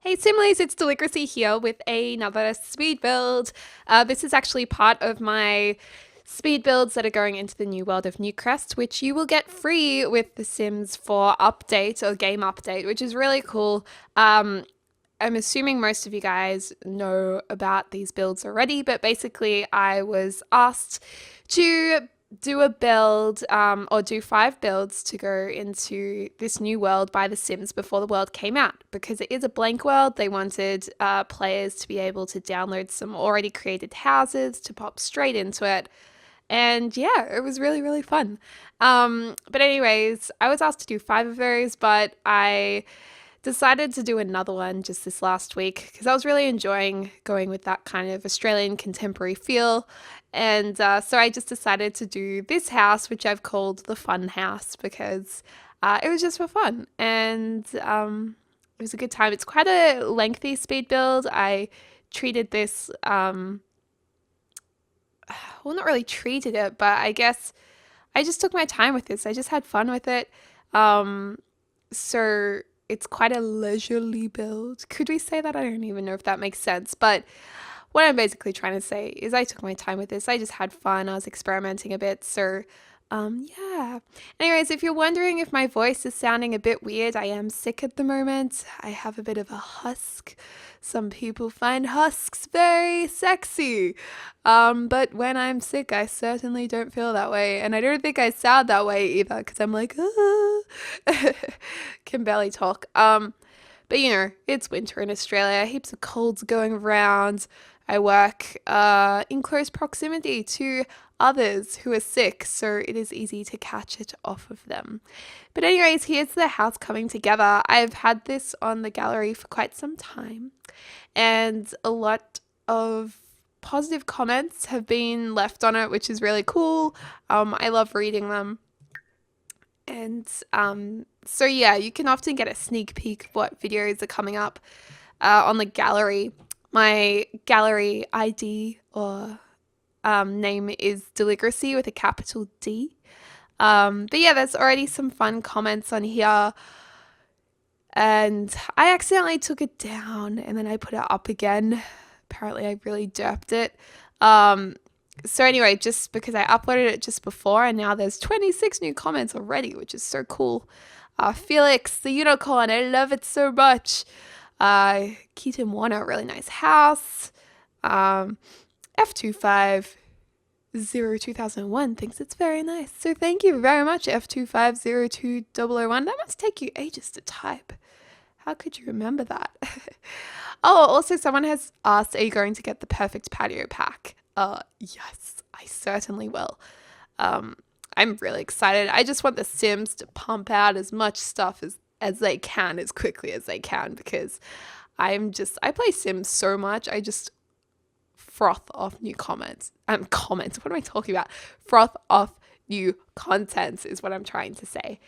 Hey Simlies, it's Deligracy here with another speed build. This is actually part of my speed builds that are going into the new world of Newcrest, which you will get free with The Sims 4 update or game update, which is really cool. I'm assuming most of you guys know about these builds already, but basically I was asked to do a build or do 5 builds to go into this new world by The Sims before the world came out because it is a blank world. They wanted players to be able to download some already created houses to pop straight into it. And yeah, it was really, really fun. But anyways, I was asked to do 5 of those, but I decided to do another one just this last week because I was really enjoying going with that kind of Australian contemporary feel. And so I just decided to do this house, which I've called the Fun House because it was just for fun. And it was a good time. It's quite a lengthy speed build. I treated this, well, not really treated it, but I guess I just took my time with this. I just had fun with it. So it's quite a leisurely build. Could we say that? I don't even know if that makes sense. But what I'm basically trying to say is I took my time with this. I just had fun. I was experimenting a bit. So, yeah. Anyways, if you're wondering if my voice is sounding a bit weird, I am sick at the moment. I have a bit of a husk. Some people find husks very sexy. But when I'm sick, I certainly don't feel that way. And I don't think I sound that way either because I'm like, can barely talk. But you know, it's winter in Australia, heaps of colds going around. I work in close proximity to others who are sick, so it is easy to catch it off of them. But, anyways, here's the house coming together. I've had this on the gallery for quite some time, and a lot of positive comments have been left on it, which is really cool. I love reading them. And so, yeah, you can often get a sneak peek of what videos are coming up on the gallery. My gallery ID or name is Deligracy with a capital D. But yeah, there's already some fun comments on here. And I accidentally took it down and then I put it up again. Apparently, I really derped it. So anyway, just because I uploaded it just before and now there's 26 new comments already, which is so cool. Felix, the unicorn, I love it so much. Keaton Warner, really nice house. F2502001 thinks it's very nice. So thank you very much, F2502001. That must take you ages to type. How could you remember that? Oh, also someone has asked, are you going to get the perfect patio pack? Yes, I certainly will. I'm really excited. I just want the Sims to pump out as much stuff as they can, as quickly as they can, because I play Sims so much. I just froth off new comments. Comments. What am I talking about? Froth off new content is what I'm trying to say.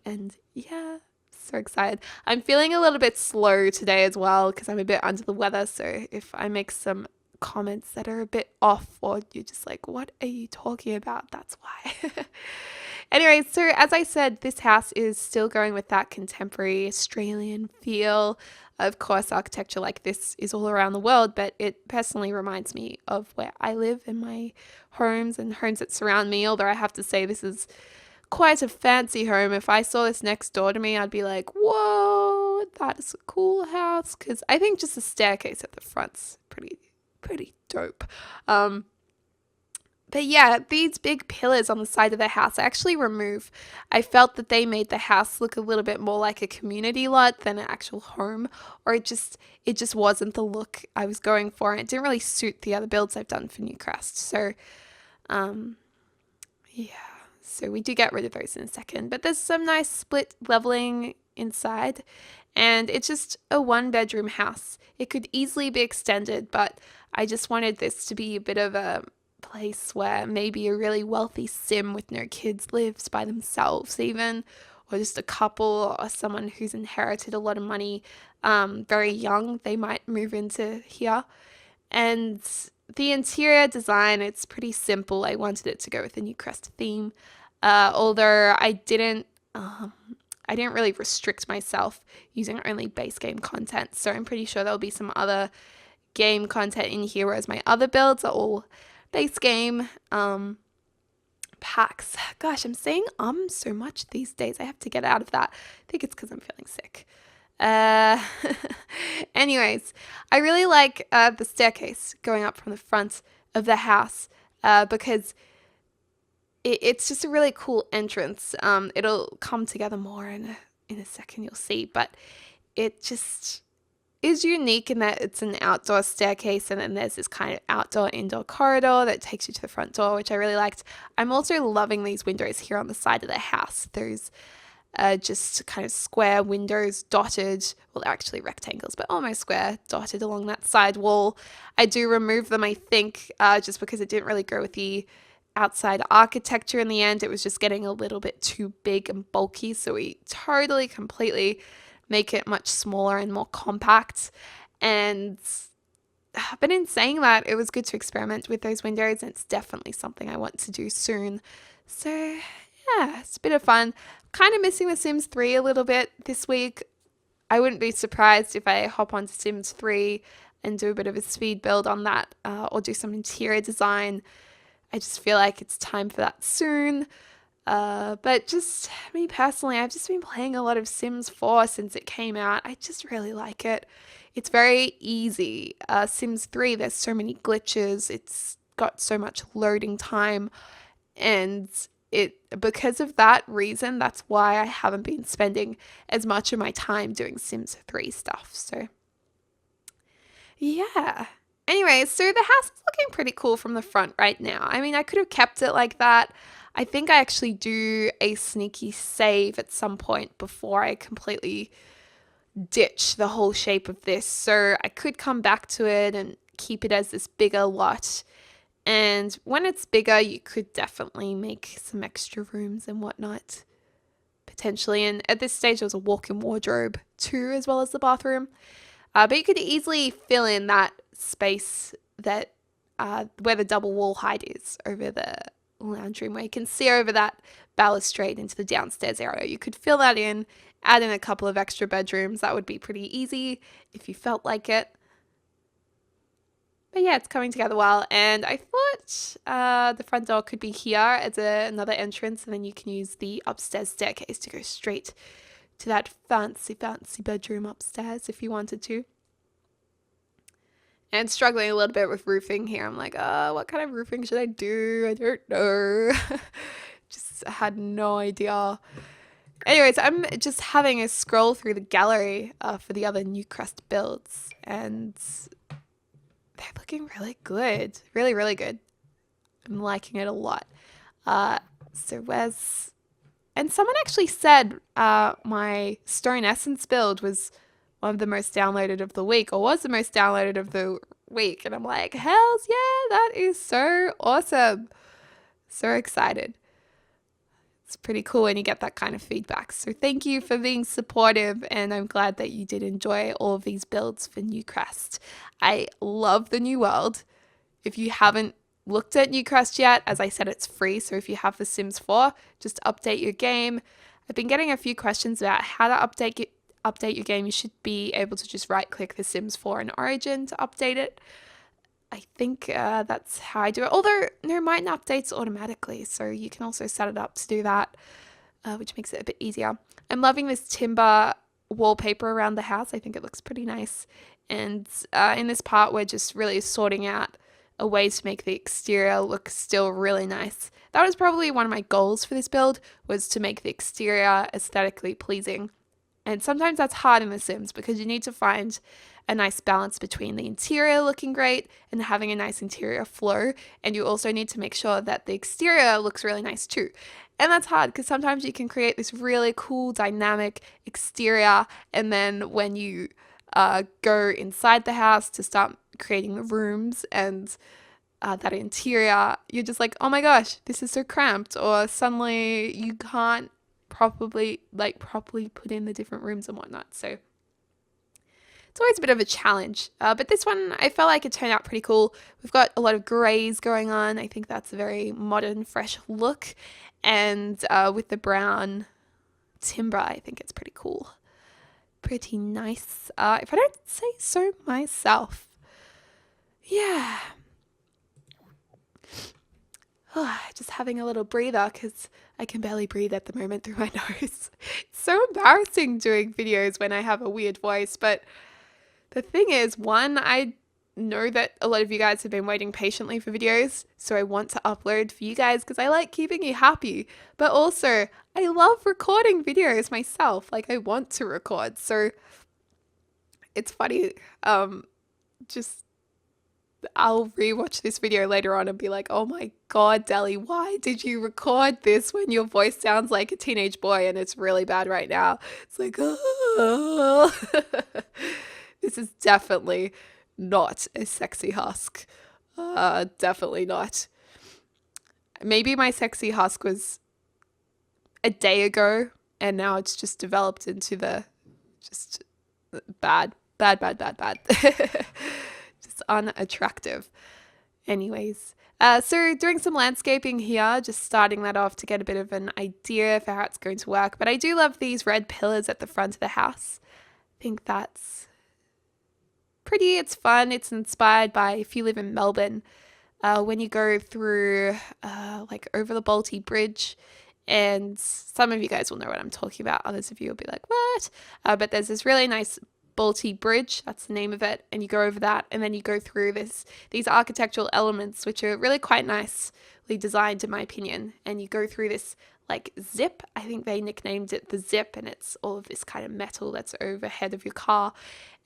And yeah, so excited. I'm feeling a little bit slow today as well because I'm a bit under the weather. So if I make some comments that are a bit off or you're just like, what are you talking about? That's why. Anyway, so as I said, this house is still going with that contemporary Australian feel. Of course, architecture like this is all around the world, but it personally reminds me of where I live in my homes and homes that surround me. Although I have to say this is quite a fancy home. If I saw this next door to me, I'd be like, whoa, that is a cool house. Because I think just the staircase at the front's pretty dope. But yeah, these big pillars on the side of the house I actually remove. I felt that they made the house look a little bit more like a community lot than an actual home, or it just wasn't the look I was going for, and it didn't really suit the other builds I've done for Newcrest. So, yeah, so we do get rid of those in a second. But there's some nice split leveling inside, and it's just a 1-bedroom house. It could easily be extended, but I just wanted this to be a bit of a place where maybe a really wealthy sim with no kids lives by themselves even, or just a couple or someone who's inherited a lot of money very young. They might move into here. And the interior design, it's pretty simple. I wanted it to go with the Newcrest theme, although I didn't I didn't really restrict myself using only base game content. So I'm pretty sure there'll be some other game content in here, whereas my other builds are all base game packs. Gosh, I'm saying so much these days. I have to get out of that. I think it's because I'm feeling sick. Anyways, I really like the staircase going up from the front of the house because it's just a really cool entrance. It'll come together more in a second, you'll see, but it just is unique in that it's an outdoor staircase, and then there's this kind of outdoor indoor corridor that takes you to the front door, which I really liked. I'm also loving these windows here on the side of the house. Those just kind of square windows dotted, well, actually rectangles, but almost square, dotted along that side wall. I do remove them, I think, just because it didn't really go with the outside architecture in the end. It was just getting a little bit too big and bulky, so we totally, completely make it much smaller and more compact. And but in saying that, it was good to experiment with those windows, and it's definitely something I want to do soon. So yeah, it's a bit of fun. Kind of missing The Sims 3 a little bit this week. I wouldn't be surprised if I hop onto Sims 3 and do a bit of a speed build on that, or do some interior design. I just feel like it's time for that soon. But just me personally, I've just been playing a lot of Sims 4 since it came out. I just really like it. It's very easy. Sims 3, there's so many glitches. It's got so much loading time, and because of that reason, that's why I haven't been spending as much of my time doing Sims 3 stuff. So yeah. Anyway, so the house is looking pretty cool from the front right now. I mean, I could have kept it like that. I think I actually do a sneaky save at some point before I completely ditch the whole shape of this. So I could come back to it and keep it as this bigger lot. And when it's bigger, you could definitely make some extra rooms and whatnot, potentially. And at this stage, there was a walk-in wardrobe too, as well as the bathroom. But you could easily fill in that space that where the double wall height is over the lounge room, where you can see over that balustrade into the downstairs area. You could fill that in, add in a couple of extra bedrooms. That would be pretty easy if you felt like it. But yeah, it's coming together well, and I thought the front door could be here as another entrance, and then you can use the upstairs staircase to go straight to that fancy bedroom upstairs if you wanted to. And struggling a little bit with roofing here. I'm like, what kind of roofing should I do? I don't know. Just had no idea. Anyways, I'm just having a scroll through the gallery for the other Newcrest builds, and they're looking really good. Really, really good. I'm liking it a lot. So where's... And someone actually said my Stone Essence build was one of the most downloaded of the week, or was the most downloaded of the week. And I'm like, hells yeah, that is so awesome. So excited. It's pretty cool when you get that kind of feedback. So thank you for being supportive, and I'm glad that you did enjoy all of these builds for Newcrest. I love the new world. If you haven't looked at Newcrest yet, as I said, it's free. So if you have The Sims 4, just update your game. I've been getting a few questions about how to update your game. You should be able to just right click The Sims 4 in Origin to update it. I think that's how I do it. Although, no, mine updates automatically, so you can also set it up to do that, which makes it a bit easier. I'm loving this timber wallpaper around the house. I think it looks pretty nice. And in this part, we're just really sorting out a way to make the exterior look still really nice. That was probably one of my goals for this build, was to make the exterior aesthetically pleasing. And sometimes that's hard in The Sims because you need to find a nice balance between the interior looking great and having a nice interior flow. And you also need to make sure that the exterior looks really nice too. And that's hard because sometimes you can create this really cool dynamic exterior, and then when you go inside the house to start creating the rooms and that interior, you're just like, oh my gosh, this is so cramped, or suddenly you can't properly put in the different rooms and whatnot. So it's always a bit of a challenge, but this one I felt like it turned out pretty cool. We've got a lot of grays going on. I think that's a very modern, fresh look, and with the brown timber. I think it's pretty cool. Pretty nice, if I don't say so myself. Yeah. Just having a little breather because I can barely breathe at the moment through my nose. It's so embarrassing doing videos when I have a weird voice. But the thing is, one, I know that a lot of you guys have been waiting patiently for videos, so I want to upload for you guys because I like keeping you happy. But also, I love recording videos myself. Like, I want to record. So it's funny. Just I'll rewatch this video later on and be like, oh my God, Deli, why did you record this when your voice sounds like a teenage boy and it's really bad right now? It's like, oh. This is definitely not a sexy husk. Definitely not. Maybe my sexy husk was a day ago and now it's just developed into the just bad. Just unattractive. Anyways, so doing some landscaping here, just starting that off to get a bit of an idea for how it's going to work. But I do love these red pillars at the front of the house. I think that's pretty. It's fun. It's inspired by, if you live in Melbourne, when you go through like over the Balti Bridge, and some of you guys will know what I'm talking about. Others of you will be like, what? But there's this really nice Balti Bridge, that's the name of it, and you go over that, and then you go through these architectural elements, which are really quite nicely designed in my opinion, and you go through this like zip. I think they nicknamed it the zip, and it's all of this kind of metal that's overhead of your car,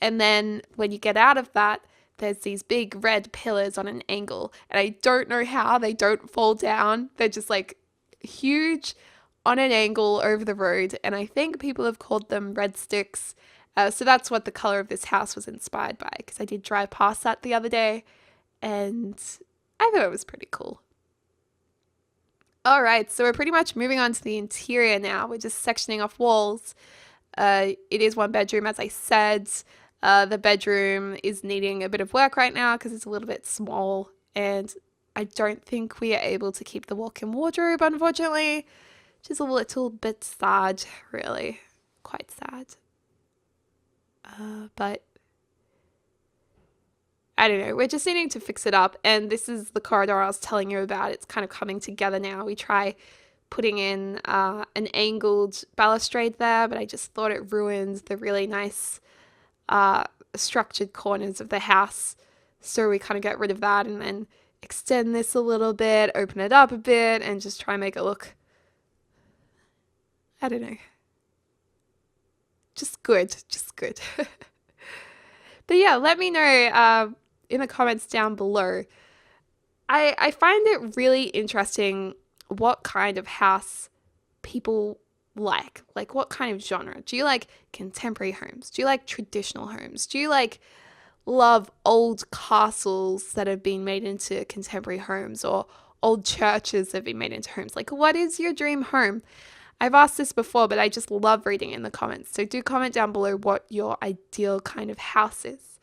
and then when you get out of that, there's these big red pillars on an angle, and I don't know how they don't fall down. They're just like huge on an angle over the road, and I think people have called them red sticks. So that's what the color of this house was inspired by, because I did drive past that the other day and I thought it was pretty cool. All right, so we're pretty much moving on to the interior now. We're just sectioning off walls. It is one bedroom, as I said. The bedroom is needing a bit of work right now because it's a little bit small, and I don't think we are able to keep the walk-in wardrobe, unfortunately, which is a little bit sad, really. Quite sad. But I don't know, we're just needing to fix it up, and this is the corridor I was telling you about. It's kind of coming together now. We try putting in an angled balustrade there, but I just thought it ruined the really nice structured corners of the house, so we kind of get rid of that and then extend this a little bit, open it up a bit, and just try and make it look, I don't know, just good. But yeah, let me know in the comments down below. I find it really interesting what kind of house people like what kind of genre. Do you like contemporary homes? Do you like traditional homes? Do you love old castles that have been made into contemporary homes, or old churches that have been made into homes? Like, what is your dream home? I've asked this before, but I just love reading in the comments. So do comment down below what your ideal kind of house is.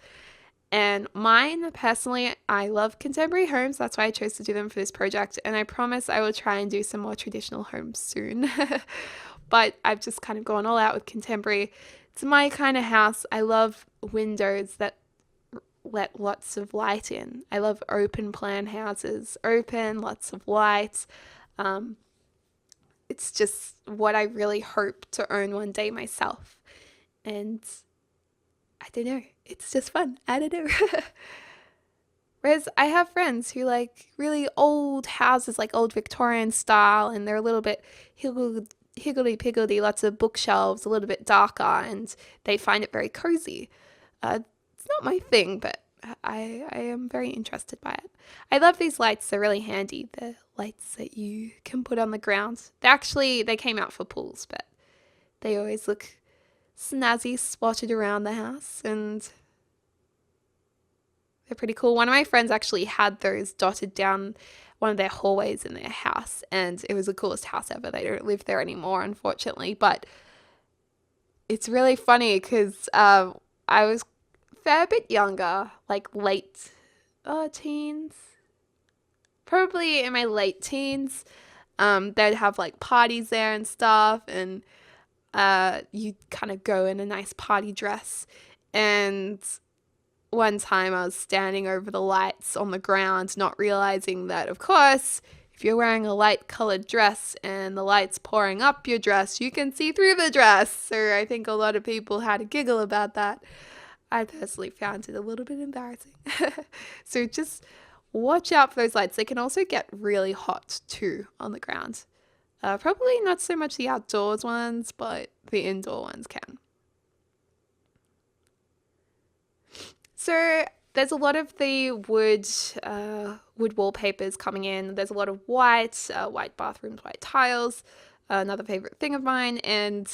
And mine, personally, I love contemporary homes. That's why I chose to do them for this project. And I promise I will try and do some more traditional homes soon. But I've just kind of gone all out with contemporary. It's my kind of house. I love windows that let lots of light in. I love open plan houses. Open, lots of light. It's just what I really hope to own one day myself. And I don't know, it's just fun. I don't know. Whereas I have friends who like really old houses, like old Victorian style, and they're a little bit higgledy-piggledy, lots of bookshelves, a little bit darker, and they find it very cozy. It's not my thing, but I am very interested by it. I love these lights. They're really handy. The lights that you can put on the ground. They came out for pools, but they always look snazzy spotted around the house, and they're pretty cool. One of my friends actually had those dotted down one of their hallways in their house, and it was the coolest house ever. They don't live there anymore, unfortunately, but it's really funny because I was fair bit younger, like late teens, probably in my late teens. They'd have like parties there and stuff, and you kind of go in a nice party dress. And one time I was standing over the lights on the ground, not realizing that, of course, if you're wearing a light colored dress and the light's pouring up your dress, you can see through the dress. So I think a lot of people had a giggle about that. I personally found it a little bit embarrassing. So just watch out for those lights. They can also get really hot too on the ground. Probably not so much the outdoors ones, but the indoor ones can. So there's a lot of the wood wallpapers coming in. There's a lot of white bathrooms, white tiles, another favorite thing of mine. And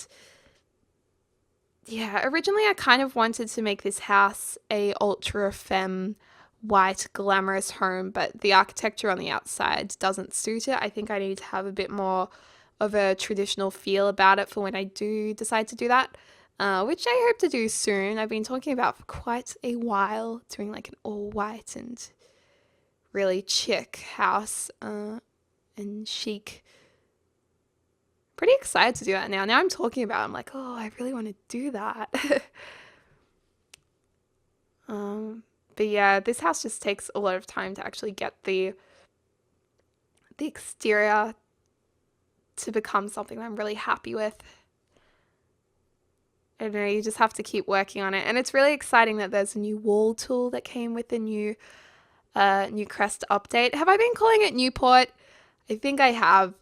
yeah, originally I kind of wanted to make this house a ultra femme white glamorous home, but the architecture on the outside doesn't suit it. I think I need to have a bit more of a traditional feel about it for when I do decide to do that. Which I hope to do soon. I've been talking about for quite a while, doing like an all white and really chic house and chic. Pretty excited to do that now. Now I'm talking about it, I'm like, oh, I really want to do that. But yeah, this house just takes a lot of time to actually get the exterior to become something that I'm really happy with. I don't know, you just have to keep working on it. And it's really exciting that there's a new wall tool that came with the new Newcrest update. Have I been calling it Newport? I think I have.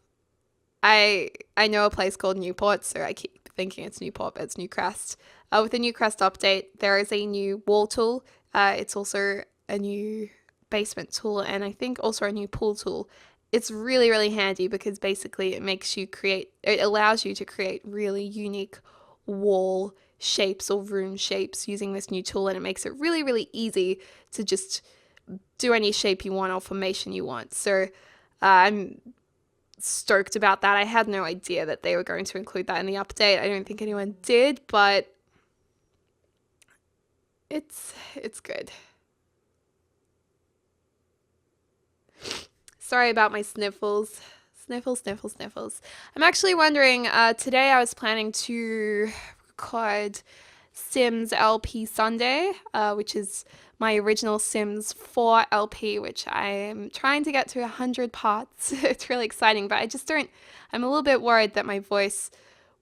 I know a place called Newport, so I keep thinking it's Newport, but it's Newcrest. With the Newcrest update, there is a new wall tool. It's also a new basement tool, and I think also a new pool tool. It's really, really handy because basically it allows you to create really unique wall shapes or room shapes using this new tool, and it makes it really, really easy to just do any shape you want or formation you want. So I'm stoked about that. I had no idea that they were going to include that in the update. I don't think anyone did, but it's good. Sorry about my sniffles. Sniffles. I'm actually wondering, today I was planning to record Sims LP Sunday, which is my original Sims 4 LP, which I am trying to get to 100 parts. It's really exciting, but I'm a little bit worried that my voice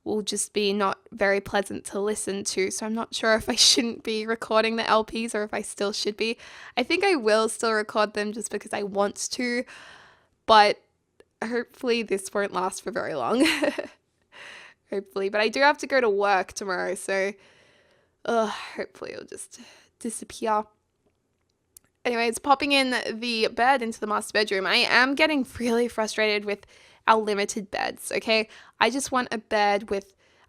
will just be not very pleasant to listen to, so I'm not sure if I shouldn't be recording the LPs or if I still should be. I think I will still record them just because I want to, but hopefully this won't last for very long. Hopefully, but I do have to go to work tomorrow, so hopefully it'll just disappear. Anyways, popping in the bed into the master bedroom, I am getting really frustrated with our limited beds, okay? I just want a bed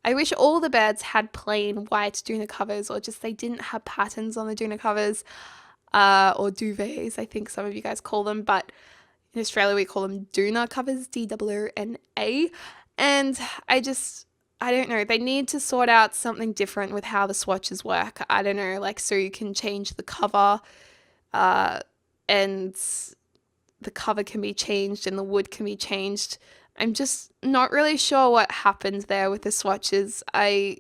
I wish all the beds had plain white doona covers, or just they didn't have patterns on the doona covers, or duvets, I think some of you guys call them, but in Australia we call them doona covers, D-O-O-N-A, and I don't know, they need to sort out something different with how the swatches work. I don't know, like, so you can change the cover, and the cover can be changed and the wood can be changed. I'm just not really sure what happened there with the swatches. To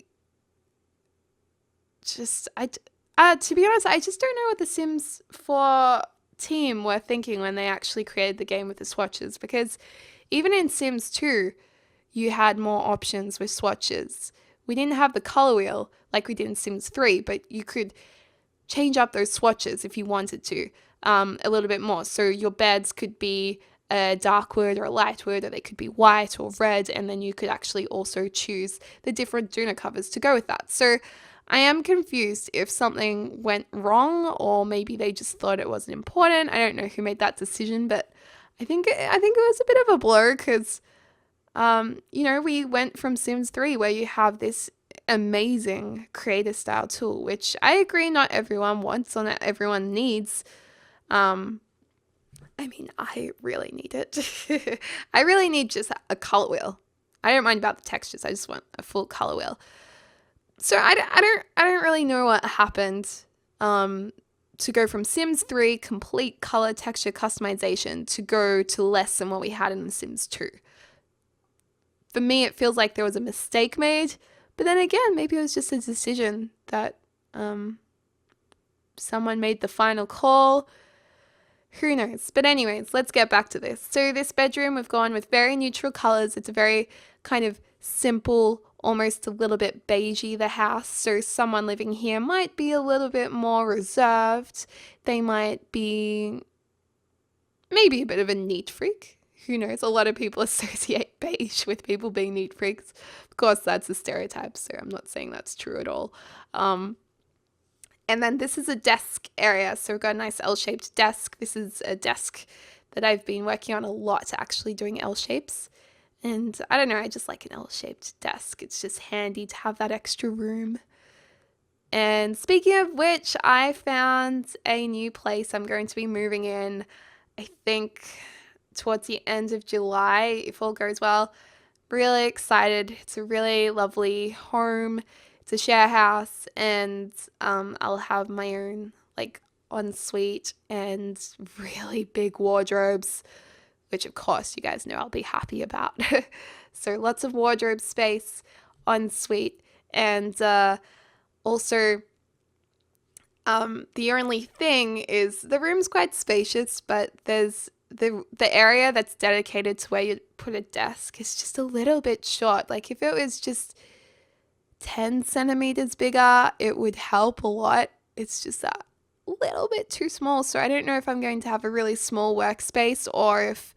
be honest, I just don't know what the Sims 4 team were thinking when they actually created the game with the swatches, because even in Sims 2, you had more options with swatches. We didn't have the color wheel like we did in Sims 3, but you could change up those swatches if you wanted to a little bit more. So your beds could be a dark wood or a light wood, or they could be white or red, and then you could actually also choose the different doona covers to go with that. So I am confused if something went wrong, or maybe they just thought it wasn't important. I don't know who made that decision, but I think it was a bit of a blow because, we went from Sims 3 where you have this amazing creator style tool, which I agree not everyone wants or not everyone needs. I really need it. I really need just a color wheel. I don't mind about the textures. I just want a full color wheel. So I don't really know what happened to go from Sims 3 complete color texture customization to go to less than what we had in The Sims 2. For me, it feels like there was a mistake made, But then again, maybe it was just a decision that someone made the final call. Who knows? But anyways, let's get back to this. So this bedroom, we've gone with very neutral colors. It's a very kind of simple, almost a little bit beigey, the house. So someone living here might be a little bit more reserved. They might be maybe a bit of a neat freak. Who knows? A lot of people associate beige with people being neat freaks. Of course, that's a stereotype, so I'm not saying that's true at all. And then this is a desk area. So we've got a nice L-shaped desk. This is a desk that I've been working on a lot, actually doing L-shapes. And I don't know, I just like an L-shaped desk. It's just handy to have that extra room. And speaking of which, I found a new place I'm going to be moving in, I think towards the end of July, if all goes well. Really excited. It's a really lovely home. It's a share house, and I'll have my own like ensuite and really big wardrobes, which of course you guys know I'll be happy about. So lots of wardrobe space, ensuite, and also the only thing is the room's quite spacious, but there's the area that's dedicated to where you put a desk is just a little bit short. Like if it was just 10 centimeters bigger, it would help a lot. It's just a little bit too small. So I don't know if I'm going to have a really small workspace or if,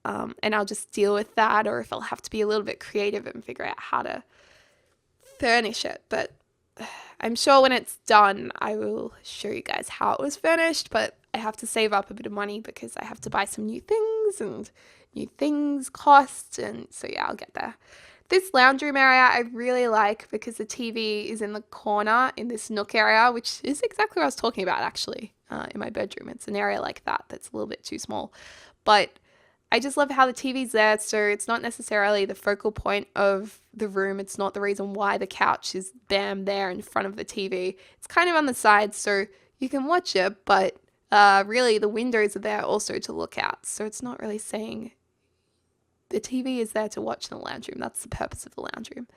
and I'll just deal with that, or if I'll have to be a little bit creative and figure out how to furnish it. But I'm sure when it's done, I will show you guys how it was furnished, but I have to save up a bit of money because I have to buy some new things, and new things cost, and so yeah, I'll get there. This lounge room area I really like because the TV is in the corner in this nook area, which is exactly what I was talking about actually in my bedroom. It's an area like that that's a little bit too small. But I just love how the TV's there, so it's not necessarily the focal point of the room. It's not the reason why the couch is bam there in front of the TV. It's kind of on the side, so you can watch it, but really the windows are there also to look out. So it's not really saying the TV is there to watch in the lounge room. That's the purpose of the lounge room.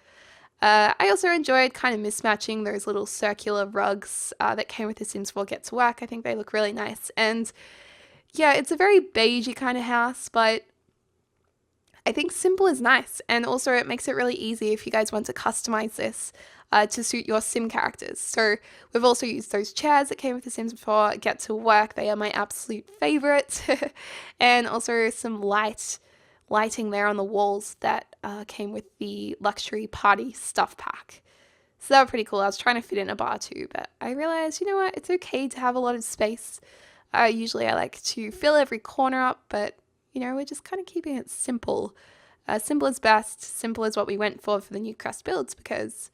I also enjoyed kind of mismatching those little circular rugs that came with the Sims 4 Get to Work. I think they look really nice. And yeah, it's a very beigey kind of house, but I think simple is nice. And also it makes it really easy if you guys want to customize this to suit your sim characters. So we've also used those chairs that came with the Sims 4 Get to Work. They are my absolute favorite. And also some lighting there on the walls that came with the luxury party stuff pack. So that was pretty cool. I was trying to fit in a bar too, but I realized, you know what, it's okay to have a lot of space. Usually I like to fill every corner up, but you know, we're just kind of keeping it simple. Simple is best. Simple is what we went for the Newcrest builds, because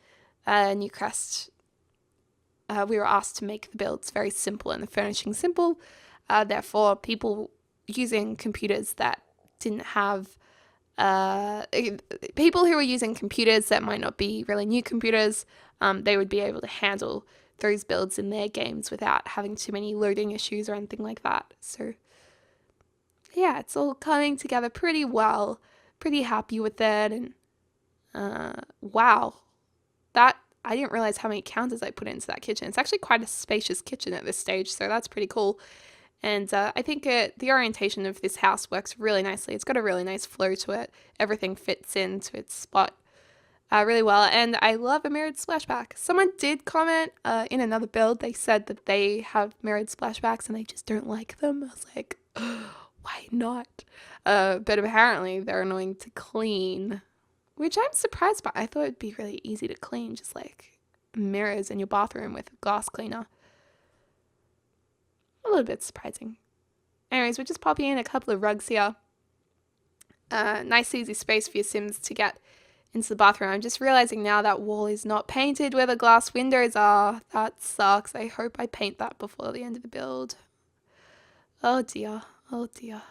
Newcrest, we were asked to make the builds very simple and the furnishing simple. Therefore, people using computers that didn't have people who were using computers that might not be really new computers, they would be able to handle those builds in their games without having too many loading issues or anything like that. So yeah, it's all coming together pretty well. Pretty happy with it. And wow, that I didn't realize how many counters I put into that kitchen. It's actually quite a spacious kitchen at this stage, so that's pretty cool. And I think the orientation of this house works really nicely. It's got a really nice flow to it. Everything fits into its spot really well. And I love a mirrored splashback. Someone did comment in another build. They said that they have mirrored splashbacks and they just don't like them. I was like, why not? But apparently they're annoying to clean, which I'm surprised by. I thought it'd be really easy to clean, just like mirrors in your bathroom with a glass cleaner. A little bit surprising. Anyways, we're just popping in a couple of rugs here. Nice easy space for your Sims to get into the bathroom. I'm just realizing now that wall is not painted where the glass windows are. That sucks. I hope I paint that before the end of the build. Oh dear. Oh dear.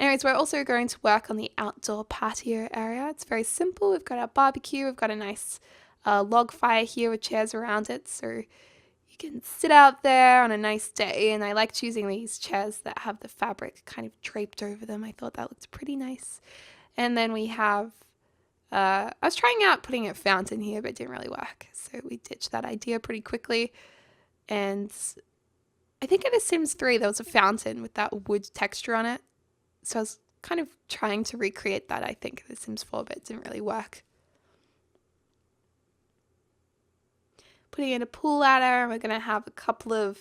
Anyways, we're also going to work on the outdoor patio area. It's very simple. We've got our barbecue. We've got a nice log fire here with chairs around it. So you can sit out there on a nice day, and I like choosing these chairs that have the fabric kind of draped over them. I thought that looked pretty nice. And then we have I was trying out putting a fountain here, but it didn't really work. So we ditched that idea pretty quickly. And I think in The Sims 3, there was a fountain with that wood texture on it. So I was kind of trying to recreate that, I think, in The Sims 4, but it didn't really work. Putting in a pool ladder, and we're going to have a couple of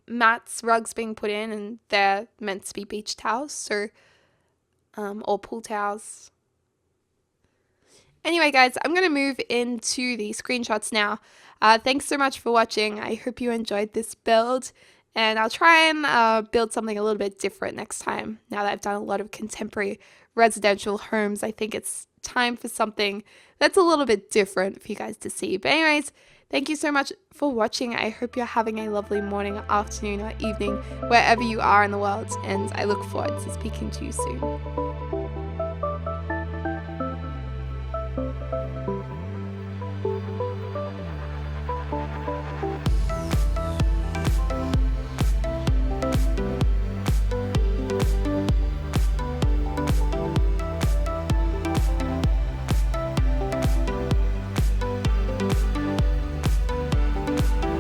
mats, rugs being put in, and they're meant to be beach towels, so or pool towels. Anyway, guys, I'm going to move into the screenshots now. Thanks so much for watching. I hope you enjoyed this build, and I'll try and build something a little bit different next time. Now that I've done a lot of contemporary residential homes, I think it's time for something that's a little bit different for you guys to see. But anyways, thank you so much for watching. I hope you're having a lovely morning, afternoon, or evening, wherever you are in the world, and I look forward to speaking to you soon.